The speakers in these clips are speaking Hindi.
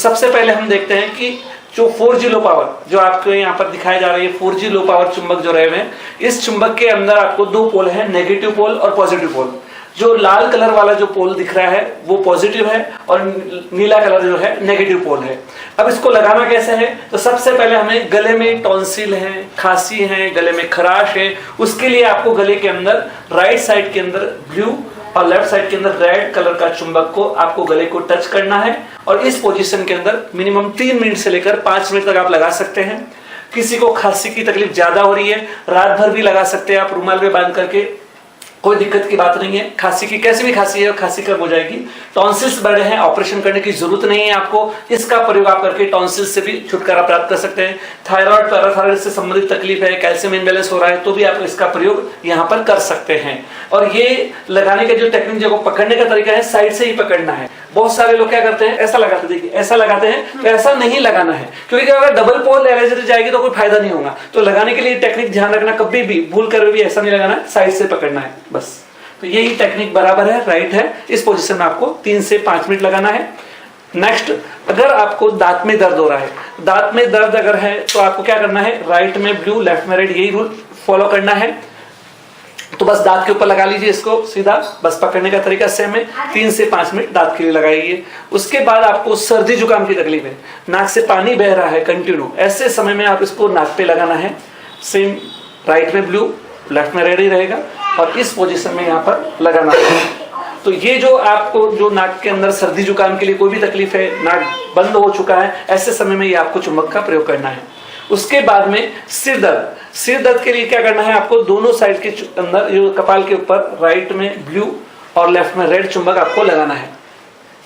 सबसे पहले हम देखते हैं कि जो 4G लो पावर जो आपको यहाँ पर दिखाई जा रही है, 4G लो पावर चुंबक जो रहे हैं, इस चुंबक के अंदर आपको दो पोल है, नेगेटिव पोल और पॉजिटिव पोल। जो लाल कलर वाला जो पोल दिख रहा है वो पॉजिटिव है और नीला कलर जो है नेगेटिव पोल है। अब इसको लगाना कैसे है, तो सबसे पहले हमें गले में टॉन्सिल है, खांसी है, गले में खराश है, उसके लिए आपको गले के अंदर राइट साइड के अंदर ब्लू और लेफ्ट साइड के अंदर रेड कलर का चुंबक को आपको गले को टच करना है और इस पोजीशन के अंदर मिनिमम 3 मिनट से लेकर 5 मिनट तक आप लगा सकते हैं। किसी को खांसी की तकलीफ ज्यादा हो रही है, रात भर भी लगा सकते हैं आप रुमाल में बांध करके, कोई दिक्कत की बात नहीं है। खांसी की कैसी भी खांसी है, खांसी कब हो जाएगी। टॉन्सिल्स बड़े हैं, ऑपरेशन करने की जरूरत नहीं है आपको, इसका प्रयोग आप करके टॉन्सिल्स से भी छुटकारा प्राप्त कर सकते हैं। थायराइड पैराथायराइड से संबंधित तकलीफ है, कैल्शियम इम्बैलेंस हो रहा है, तो भी आप इसका प्रयोग यहाँ पर कर सकते हैं। और ये लगाने का जो टेक्निक जो पकड़ने का तरीका है, साइड से ही पकड़ना है। बहुत सारे लोग क्या करते हैं, ऐसा लगाते, देखिए ऐसा लगाते हैं, तो ऐसा नहीं लगाना है, क्योंकि अगर डबल पोल एलर्जी जाएगी तो कोई फायदा नहीं होगा। तो लगाने के लिए टेक्निक ध्यान रखना, कभी भी भूल कर भी ऐसा नहीं लगाना है, साइड से पकड़ना है बस। तो यही टेक्निक बराबर है, राइट है। इस पोजीशन में आपको 3 से 5 मिनट लगाना है। नेक्स्ट, अगर आपको दांत में दर्द हो रहा है, दांत में दर्द अगर है तो आपको क्या करना है, राइट में ब्लू लेफ्ट में रेड, यही रूल फॉलो करना है। तो बस दांत के ऊपर लगा लीजिए इसको सीधा, बस पकड़ने का तरीका सेम है। 3 से 5 मिनट दांत के लिए लगाइए। उसके बाद आपको सर्दी जुकाम की तकलीफ है, नाक से पानी बह रहा है कंटिन्यू, ऐसे समय में आप इसको नाक पे लगाना है। सेम राइट में ब्लू लेफ्ट में रेड ही रहेगा और इस पोजीशन में यहाँ पर लगाना है। तो ये जो आपको जो नाक के अंदर सर्दी जुकाम के लिए कोई भी तकलीफ है, नाक बंद हो चुका है, ऐसे समय में ये आपको चुंबक का प्रयोग करना है। उसके बाद में सिर दर्द, सिर दर्द के लिए क्या करना है, आपको दोनों साइड के अंदर जो कपाल के ऊपर राइट में ब्लू और लेफ्ट में रेड चुंबक आपको लगाना है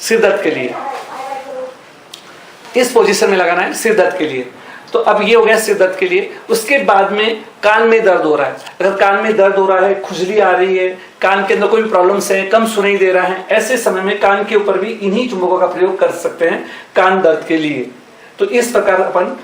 सिर दर्द के लिए। इस पोजीशन में लगाना है सिर दर्द के लिए। तो अब ये हो गया सिर दर्द के लिए। उसके बाद में कान में दर्द हो रहा है, अगर कान में दर्द हो रहा है, खुजली आ रही है, कान के अंदर कोई भी प्रॉब्लम्स है, कम सुनाई दे रहा है, ऐसे समय में कान के ऊपर भी इन्हीं चुंबकों का प्रयोग कर सकते हैं कान दर्द के लिए। तो इस प्रकार अपन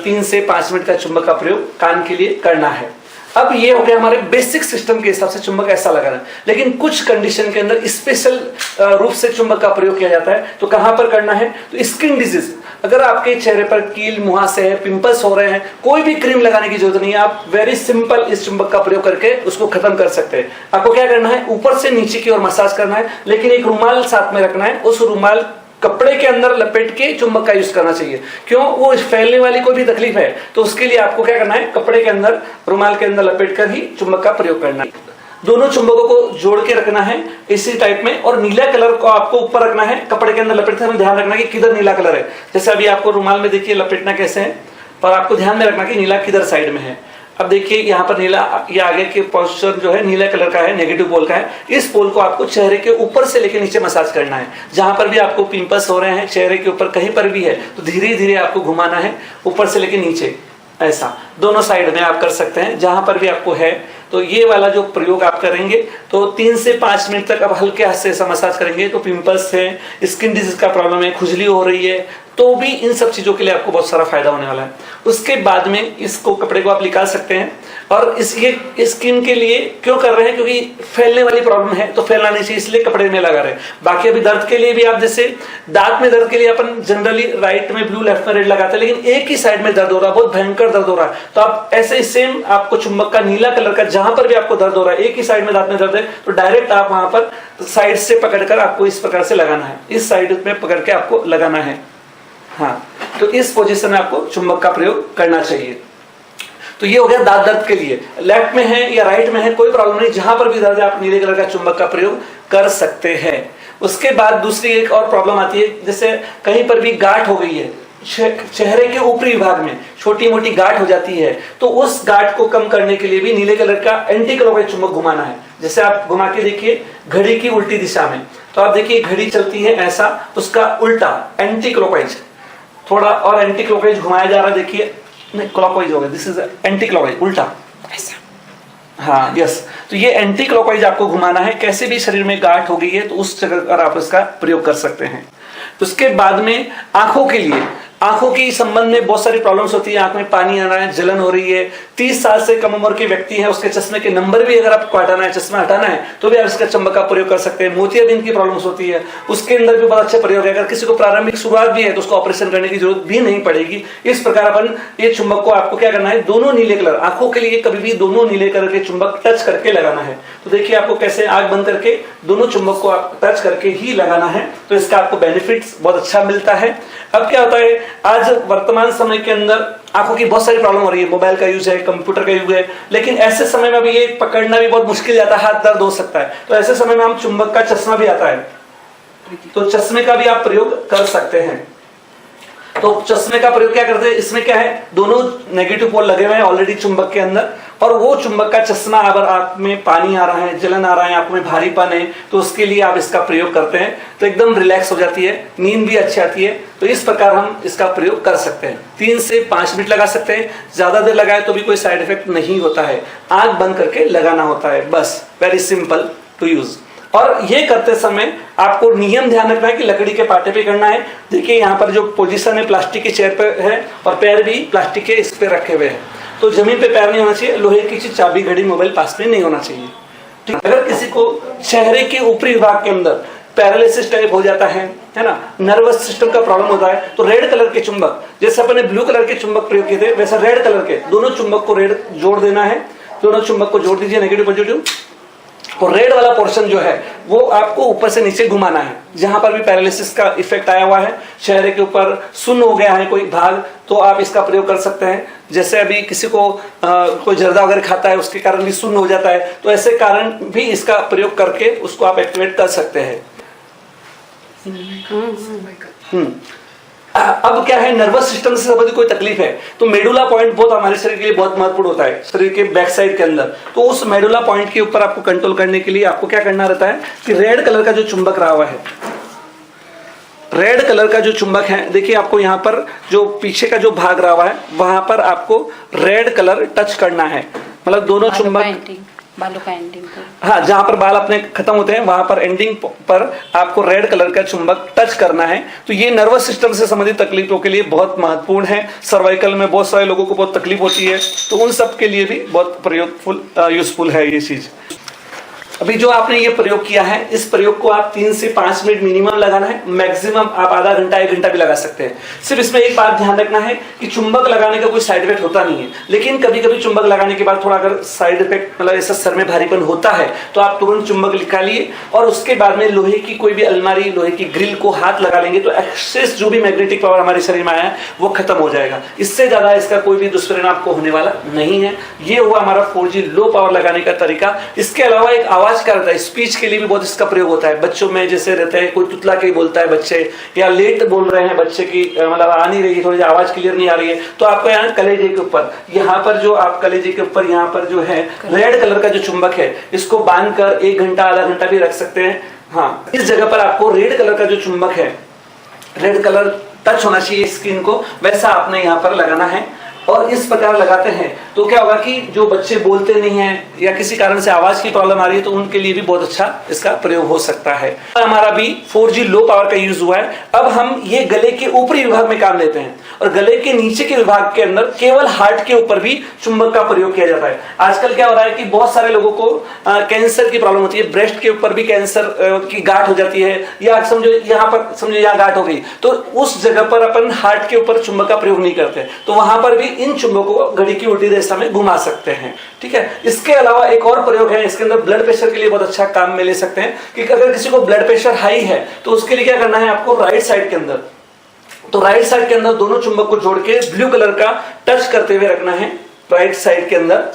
3 से 5 मिनट का चुंबक का प्रयोग कान के लिए करना है। अब ये हो गया हमारे बेसिक सिस्टम के हिसाब से चुंबक ऐसा लगाना। लेकिन कुछ कंडीशन के अंदर स्पेशल रूप से चुंबक का प्रयोग किया जाता है। तो कहां पर करना है, तो स्किन डिजीज, अगर आपके चेहरे पर कील मुहासे है, पिंपल्स हो रहे हैं, कोई भी क्रीम लगाने की जरूरत नहीं है, आप वेरी सिंपल इस चुंबक का प्रयोग करके उसको खत्म कर सकते हैं। आपको क्या करना है, ऊपर से नीचे की ओर मसाज करना है, लेकिन एक रुमाल साथ में रखना है, उस रुमाल कपड़े के अंदर लपेट के चुंबक का यूज करना चाहिए। क्यों, वो फैलने वाली कोई भी तकलीफ है तो उसके लिए आपको क्या करना है, कपड़े के अंदर रुमाल के अंदर लपेट कर ही चुंबक का प्रयोग करना है। दोनों चुंबकों को जोड़ के रखना है इसी टाइप में, और नीला कलर को आपको ऊपर रखना है, कपड़े के अंदर लपेटते समय ध्यान रखना कि किधर नीला कलर है। जैसे अभी आपको रुमाल में देखिए लपेटना कैसे है, पर आपको ध्यान में रखना कि नीला किधर साइड में है। अब देखिए यहाँ पर नीला, ये आगे के पोस्चर जो है नीला कलर का है, नेगेटिव पोल का है। इस पोल को आपको चेहरे के ऊपर से लेकर नीचे मसाज करना है। जहां पर भी आपको पिंपल्स हो रहे हैं चेहरे के ऊपर कहीं पर भी है, तो धीरे धीरे आपको घुमाना है ऊपर से लेकर नीचे, ऐसा दोनों साइड में आप कर सकते हैं जहां पर भी आपको है। तो ये वाला जो प्रयोग आप करेंगे तो 3 से 5 मिनट तक आप हल्के हाथ से ऐसा मसाज करेंगे तो पिंपल्स है, स्किन डिजीज का प्रॉब्लम है, खुजली हो रही है, तो भी इन सब चीजों के लिए आपको बहुत सारा फायदा होने वाला है। उसके बाद में इसको कपड़े को आप निकाल सकते हैं। और ये स्किन के लिए क्यों कर रहे हैं, क्योंकि फैलने वाली प्रॉब्लम है तो फैलना नहीं चाहिए, इसलिए कपड़े में लगा रहे हैं। बाकी अभी दर्द के लिए भी आप, जैसे दांत में दर्द के लिए अपन जनरली राइट में ब्लू लेफ्ट में रेड लगाते हैं, लेकिन एक ही साइड में दर्द हो रहा है, बहुत भयंकर दर्द हो रहा है, तो आप ऐसे ही सेम आपको चुंबक का नीला कलर का जहां पर भी आपको दर्द हो रहा है, एक ही साइड में दांत में दर्द है, तो डायरेक्ट आप वहां पर साइड से पकड़कर आपको इस प्रकार से लगाना है, इस साइड में पकड़ के आपको लगाना है। हाँ, तो इस पोजीशन में आपको चुंबक का प्रयोग करना चाहिए। तो ये हो गया दांत दर्द के लिए। लेफ्ट में है या राइट में है कोई प्रॉब्लम नहीं, जहां पर भी दर्द है आप नीले कलर का चुंबक का प्रयोग कर सकते हैं। उसके बाद दूसरी एक और प्रॉब्लम आती है, जैसे कहीं पर भी गांठ हो गई है चेहरे के ऊपरी विभाग में, छोटी मोटी गांठ हो जाती है, तो उस गांठ को कम करने के लिए भी नीले कलर का एंटी क्लॉकवाइज चुंबक घुमाना है। जैसे आप घुमा के देखिए घड़ी की उल्टी दिशा में, तो आप देखिए घड़ी चलती है ऐसा, उसका उल्टा एंटी क्लॉकवाइज, थोड़ा और एंटी क्लॉकवाइज घुमाया जा रहा है, देखिए नहीं क्लॉकवाइज हो गया, दिस इज एंटी क्लॉकवाइज, उल्टा ऐसा, हाँ यस। तो ये एंटी क्लॉकवाइज आपको घुमाना है, कैसे भी शरीर में गांठ हो गई है तो उस जगह पर आप इसका प्रयोग कर सकते हैं। उसके बाद में आंखों के लिए, आंखों की संबंध में बहुत सारी प्रॉब्लम्स होती है, आंख में पानी आ रहा है, जलन हो रही है, 30 साल से कम उम्र के व्यक्ति है, उसके चश्मे के नंबर भी अगर आपको हटाना है, चश्मा हटाना है, तो भी आप इसका चुंबक का प्रयोग कर सकते हैं। मोतियाबिंद की प्रॉब्लम्स होती है, उसके अंदर भी बहुत अच्छा प्रयोग है। अगर किसी को प्रारंभिक शुरुआत भी है तो उसको ऑपरेशन करने की जरूरत भी नहीं पड़ेगी। इस प्रकार अपन ये चुंबक को आपको क्या करना है, दोनों नीले कलर, आंखों के लिए कभी भी दोनों नीले कलर के चुंबक टच करके लगाना है। तो देखिए आपको कैसे आंख बंद करके दोनों चुंबक को आप टच करके ही लगाना है, तो इसका आपको बेनिफिट्स बहुत अच्छा मिलता है। अब क्या होता है, आज वर्तमान समय के अंदर आंखों की बहुत सारी प्रॉब्लम हो रही है, मोबाइल का यूज है, कंप्यूटर का युग है, लेकिन ऐसे समय में भी ये पकड़ना भी बहुत मुश्किल जाता है, हाथ दर्द हो सकता है। तो ऐसे समय में हम चुंबक का चश्मा भी आता है, तो चश्मे का भी आप प्रयोग कर सकते हैं। तो चश्मे का प्रयोग क्या करते हैं, इसमें क्या है, दोनों नेगेटिव पोल लगे हुए हैं ऑलरेडी चुंबक के अंदर, और वो चुंबक का चश्मा अगर आंख में पानी आ रहा है, जलन आ रहा है, आंख में भारीपन है, तो उसके लिए आप इसका प्रयोग करते हैं तो एकदम रिलैक्स हो जाती है, नींद भी अच्छी आती है। तो इस प्रकार हम इसका प्रयोग कर सकते हैं। 3 से 5 मिनट लगा सकते हैं, ज्यादा देर लगाए तो भी कोई साइड इफेक्ट नहीं होता है। आंख बंद करके लगाना होता है, बस, वेरी सिंपल टू यूज। और ये करते समय आपको नियम ध्यान रखना है कि लकड़ी के पाटे पे करना है। देखिए यहाँ पर जो पोजीशन है प्लास्टिक की चेयर पे है, और पैर भी प्लास्टिक के इस पे रखे हुए हैं, तो जमीन पे पैर नहीं होना चाहिए, लोहे की चीज, चाबी, घड़ी, मोबाइल पास में नहीं होना चाहिए। ठीक, अगर किसी को चेहरे के ऊपरी विभाग के अंदर पैरालिसिस टाइप हो जाता है ना, नर्वस सिस्टम का प्रॉब्लम होता है, तो रेड कलर के चुंबक, जैसे अपने ब्लू कलर के चुंबक प्रयोग किए थे, वैसा रेड कलर के दोनों चुंबक को रेड जोड़ देना है। दोनों चुंबक को जोड़ दीजिए, नेगेटिव पॉजिटिव, और रेड वाला पोर्शन जो है वो आपको ऊपर से नीचे घुमाना है। जहां पर भी पैरालिसिस का इफेक्ट आया हुआ है, चेहरे के ऊपर सुन्न हो गया है कोई भाग, तो आप इसका प्रयोग कर सकते हैं। जैसे अभी किसी को कोई जर्दा वगैरह खाता है, उसके कारण भी सुन्न हो जाता है, तो ऐसे कारण भी इसका प्रयोग करके उसको आप एक्टिवेट कर सकते हैं। अब क्या है, नर्वस सिस्टम से संबंधित कोई तकलीफ है तो मेडुला पॉइंट बहुत हमारे शरीर के लिए बहुत महत्वपूर्ण होता है, शरीर के बैक साइड के अंदर। तो उस मेडुला पॉइंट के ऊपर आपको कंट्रोल करने के लिए आपको क्या करना रहता है कि रेड कलर का जो चुंबक रहा हुआ है, रेड कलर का जो चुंबक है, देखिए आपको यहाँ पर जो पीछे का जो भाग रहा हुआ है वहां पर आपको रेड कलर टच करना है। मतलब दोनों चुंबक, बालों का एंडिंग, हाँ, जहां पर बाल अपने खत्म होते हैं वहां पर एंडिंग पर आपको रेड कलर का चुंबक टच करना है। तो ये नर्वस सिस्टम से संबंधित तकलीफों के लिए बहुत महत्वपूर्ण है। सर्वाइकल में बहुत सारे लोगों को बहुत तकलीफ होती है, तो उन सब के लिए भी बहुत प्रयोगफुल यूजफुल है ये चीज। अभी जो आपने ये प्रयोग किया है, इस प्रयोग को आप 3 से 5 मिनट मिनिमम लगाना है, मैक्सिमम आप आधा घंटा 1 घंटा भी लगा सकते हैं। सिर्फ इसमें एक बात ध्यान रखना है कि चुंबक लगाने का कोई साइड इफेक्ट होता नहीं है, लेकिन कभी कभी चुंबक लगाने के बाद थोड़ा अगर साइड इफेक्ट, मतलब ऐसा सर में भारीपन होता है, तो आप तुरंत चुंबक निकालिए और उसके बाद में लोहे की कोई भी अलमारी, लोहे की ग्रिल को हाथ लगा लेंगे तो एक्सेस जो भी मैग्नेटिक पावर हमारे शरीर में आया है वो खत्म हो जाएगा। इससे ज्यादा इसका कोई भी दुष्परिणाम आपको होने वाला नहीं है। ये हुआ हमारा 4G लो पावर लगाने का तरीका। इसके अलावा एक आवाज का रहता है, स्पीच के लिए भी बहुत इसका प्रयोग होता है। बच्चों में जैसे रहते हैं, कोई तुतला के बोलता है बच्चे, या लेट बोल रहे हैं बच्चे की, मतलब आ नहीं रही, थोड़ी आवाज क्लियर नहीं आ रही है, तो आपको यहाँ कलेजे के ऊपर, यहाँ पर जो आप कलेजे के ऊपर यहाँ पर जो है रेड कलर का जो चुंबक है, इसको बांध कर 1 घंटा आधा घंटा भी रख सकते हैं। हाँ, इस जगह पर आपको रेड कलर का जो चुंबक है, रेड कलर टच होना चाहिए स्किन को, वैसा आपने यहाँ पर लगाना है। और इस प्रकार लगाते हैं तो क्या होगा कि जो बच्चे बोलते नहीं हैं या किसी कारण से आवाज की प्रॉब्लम आ रही है, तो उनके लिए भी बहुत अच्छा इसका प्रयोग हो सकता है। हमारा भी 4G लो पावर का यूज हुआ है। अब हम ये गले के ऊपरी विभाग में काम लेते हैं, और गले के नीचे के विभाग के अंदर केवल हार्ट के ऊपर भी चुंबक का प्रयोग किया जाता है। आजकल क्या हो रहा है कि बहुत सारे लोगों को कैंसर की प्रॉब्लम होती है, ब्रेस्ट के ऊपर भी कैंसर की गांठ हो जाती है, या समझो यहाँ पर, समझो यहाँ गांठ हो गई, तो उस जगह पर अपन हार्ट के ऊपर चुंबक का प्रयोग नहीं करते, तो वहां पर भी इन चुंबकों को घड़ी की उल्टी दिशा में घुमा सकते हैं। ठीक है, इसके अलावा एक और प्रयोग है, इसके अंदर ब्लड प्रेशर के लिए बहुत अच्छा काम में ले सकते हैं कि अगर किसी को ब्लड प्रेशर हाई है तो उसके लिए क्या करना है आपको, राइट साइड के अंदर, तो राइट साइड के अंदर दोनों चुंबक को जोड़ के ब्लू कलर का टच करते हुए रखना है राइट साइड के अंदर।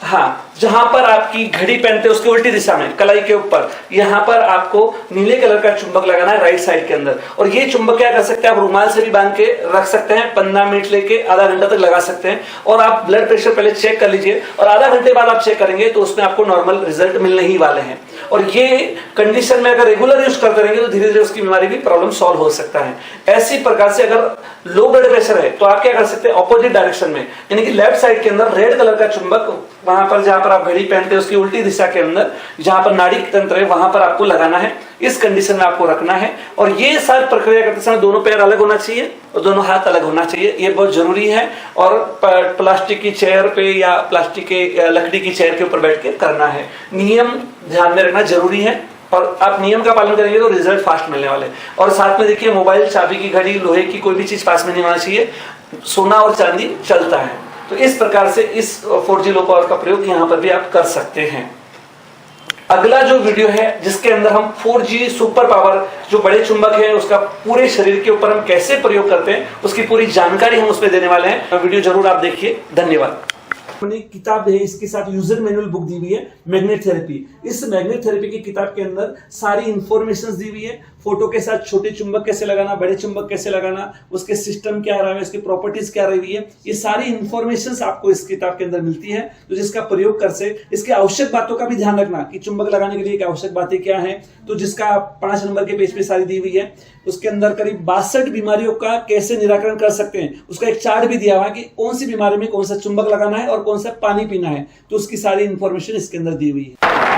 हाँ, जहां पर आपकी घड़ी पहनते हैं उसके उल्टी दिशा में कलाई के ऊपर, यहां पर आपको नीले कलर का चुंबक लगाना है राइट साइड के अंदर। और ये चुंबक क्या कर सकते हैं, आप रुमाल से भी बांध के रख सकते हैं, 15 मिनट लेके आधा घंटा तक लगा सकते हैं। और आप ब्लड प्रेशर पहले चेक कर लीजिए, और आधा घंटे बाद आप चेक करेंगे तो उसमें आपको नॉर्मल रिजल्ट मिलने ही वाले हैं। और ये कंडीशन में अगर रेगुलर यूज करते रहेंगे तो धीरे धीरे उसकी बीमारी भी प्रॉब्लम सॉल्व हो सकता है। ऐसी प्रकार से अगर लो ब्लड प्रेशर है तो आप क्या कर सकते हैं, ऑपोजिट डायरेक्शन में, यानी कि लेफ्ट साइड के अंदर रेड कलर का चुंबक, वहां पर जहां पर आप घड़ी पहनते हैं उसकी उल्टी दिशा के अंदर जहां पर नाड़ी तंत्र है वहां पर आपको लगाना है। इस कंडीशन में आपको रखना है और ये सारी प्रक्रिया करते समय दोनों पैर अलग होना चाहिए और दोनों हाथ अलग होना चाहिए, ये बहुत जरूरी है। और प्लास्टिक की चेयर पे या प्लास्टिक के लकड़ी की चेयर के ऊपर बैठ के करना है। नियम ध्यान में रखना जरूरी है और आप नियम का पालन करेंगे तो रिजल्ट फास्ट मिलने वाले। और साथ में देखिए मोबाइल, चाबी की घड़ी, लोहे की कोई भी चीज पास में नहीं होना चाहिए। सोना और चांदी चलता है। तो इस प्रकार से इस 4G लो पावर का प्रयोग यहाँ पर भी आप कर सकते हैं। अगला जो वीडियो है जिसके अंदर हम 4G सुपर पावर जो बड़े चुंबक है उसका पूरे शरीर के ऊपर हम कैसे प्रयोग करते हैं उसकी पूरी जानकारी हम उसमें देने वाले हैं। वीडियो जरूर आप देखिए। धन्यवाद। किताब है, इसके साथ यूजर मैनुअल बुक दी हुई है मैग्नेट थेरेपी। इस मैग्नेट थेरेपी की किताब के अंदर सारी इंफॉर्मेशन दी हुई है। फोटो के साथ छोटे चुंबक कैसे लगाना, बड़े चुंबक कैसे लगाना, उसके सिस्टम क्या रहा है, उसकी प्रॉपर्टीज क्या रही है, ये सारी इंफॉर्मेशन आपको इस किताब के अंदर मिलती है। तो जिसका प्रयोग कर से इसके आवश्यक बातों का भी ध्यान रखना कि चुंबक लगाने के लिए आवश्यक बातें क्या है। तो जिसका 5 नंबर के पेज पे सारी दी हुई है। उसके अंदर करीब 62 बीमारियों का कैसे निराकरण कर सकते हैं उसका एक चार्ट भी दिया हुआ है कि कौन सी बीमारी में कौन सा चुंबक लगाना है और कौन सा पानी पीना है। तो उसकी सारी इंफॉर्मेशन इसके अंदर दी हुई है।